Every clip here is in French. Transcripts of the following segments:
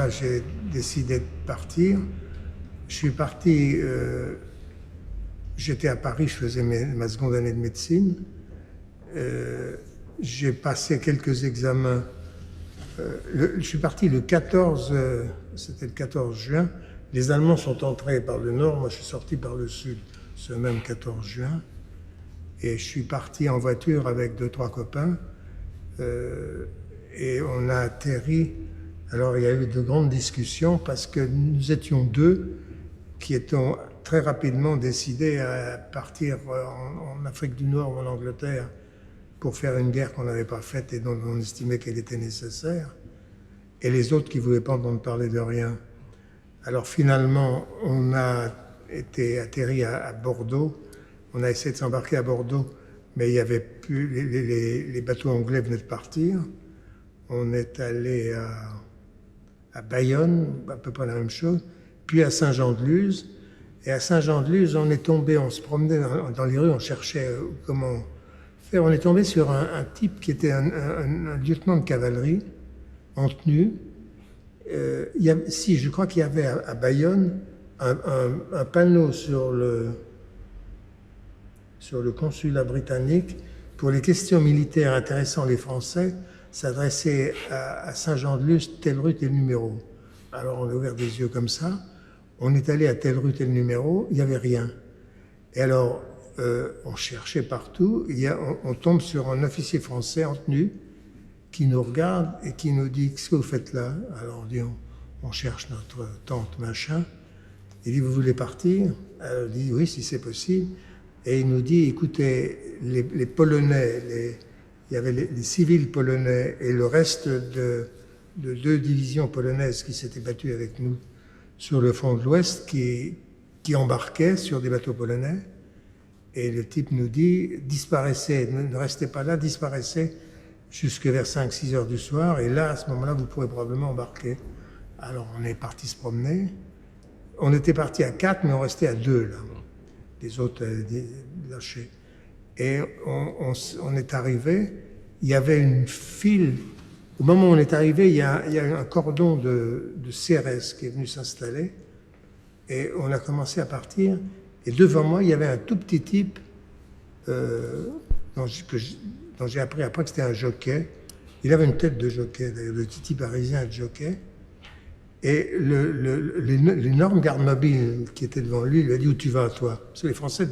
J'ai décidé de partir. Je suis parti, j'étais à Paris, je faisais ma seconde année de médecine. J'ai passé quelques examens. Je suis parti le 14, c'était le 14 juin. Les Allemands sont entrés par le nord, moi je suis sorti par le sud, ce même 14 juin. Et je suis parti en voiture avec 2-3 copains. Et on a atterri. Alors il y a eu de grandes discussions parce que nous étions deux qui étions très rapidement décidés à partir en Afrique du Nord ou en Angleterre pour faire une guerre qu'on n'avait pas faite et dont on estimait qu'elle était nécessaire. Et les autres qui ne voulaient pas entendre parler de rien. Alors finalement, on a été atterri à Bordeaux. On a essayé de s'embarquer à Bordeaux, mais il y avait plus, les bateaux anglais venaient de partir. On est allé à Bayonne, à peu près la même chose, puis à Saint-Jean-de-Luz. Et à Saint-Jean-de-Luz, on est tombé, on se promenait dans les rues, on cherchait comment faire. On est tombé sur un type qui était un lieutenant de cavalerie, en tenue. Je crois qu'il y avait à Bayonne un panneau sur le consulat britannique pour les questions militaires intéressant les Français, s'adresser à Saint-Jean-de-Luz, telle rue, tel numéro. Alors on a ouvert des yeux comme ça, on est allé à telle rue, tel numéro, il n'y avait rien. Et alors on cherchait partout, on tombe sur un officier français en tenue qui nous regarde et qui nous dit « Qu'est-ce que vous faites là ?» Alors on dit on cherche notre tante machin. Il dit « Vous voulez partir ?» Alors on dit « Oui, si c'est possible. » Et il nous dit « Écoutez, les Polonais, il y avait les civils polonais et le reste de 2 divisions polonaises qui s'étaient battues avec nous sur le front de l'Ouest, qui embarquaient sur des bateaux polonais. Et le type nous dit, disparaissez, ne restez pas là, disparaissez jusque vers 5-6 heures du soir. Et là, à ce moment-là, vous pourrez probablement embarquer. Alors, on est parti se promener. On était parti à 4, mais on restait à 2, là. Les autres lâchés. Et on est arrivé, il y avait une file. Au moment où on est arrivé, il y a un cordon de CRS qui est venu s'installer. Et on a commencé à partir. Et devant moi, il y avait un tout petit type dont j'ai appris après que c'était un jockey. Il avait une tête de jockey, d'ailleurs, le petit type parisien de jockey. Et l'énorme garde mobile qui était devant lui lui a dit « Où tu vas, toi ?» Parce que les Français,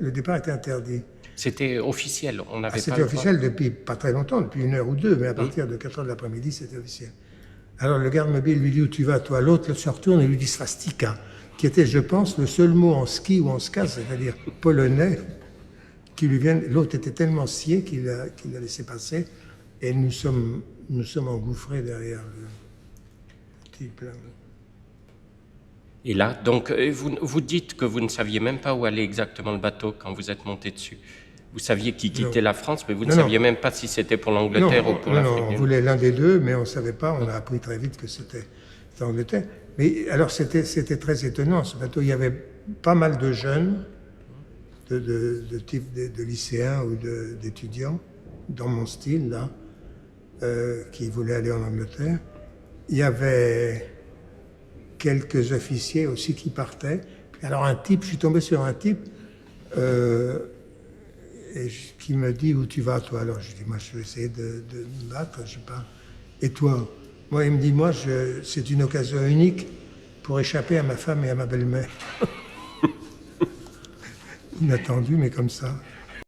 le départ était interdit. C'était officiel, on n'avait pas C'était officiel depuis pas très longtemps, depuis 1 heure ou 2, mais à partir de 4 heures de l'après-midi, c'était officiel. Alors le garde mobile lui dit « Où tu vas, toi ?» L'autre se retourne et lui dit « Svastika », qui était, je pense, le seul mot en ski ou en ska, c'est-à-dire polonais, qui lui vient. L'autre était tellement scié qu'il l'a laissé passer, et nous sommes engouffrés derrière le type là. Et là, donc, vous dites que vous ne saviez même pas où allait exactement le bateau quand vous êtes monté dessus. Vous saviez qu'il quittait la France, mais vous ne saviez même pas si c'était pour l'Angleterre ou pour l'Afrique. Non, on voulait l'un des deux, mais on ne savait pas. On a appris très vite que c'était l'Angleterre. Mais alors, c'était très étonnant, ce bateau. Il y avait pas mal de jeunes, de type de lycéens ou d'étudiants, dans mon style, là, qui voulaient aller en Angleterre. Il y avait quelques officiers aussi qui partaient. Alors je suis tombé sur un type qui me dit « Où tu vas, toi ?» Alors je dis « Moi, je vais essayer de me battre, je sais pas. Et toi ?» Moi, il me dit « Moi, c'est une occasion unique pour échapper à ma femme et à ma belle-mère. » Inattendu, mais comme ça.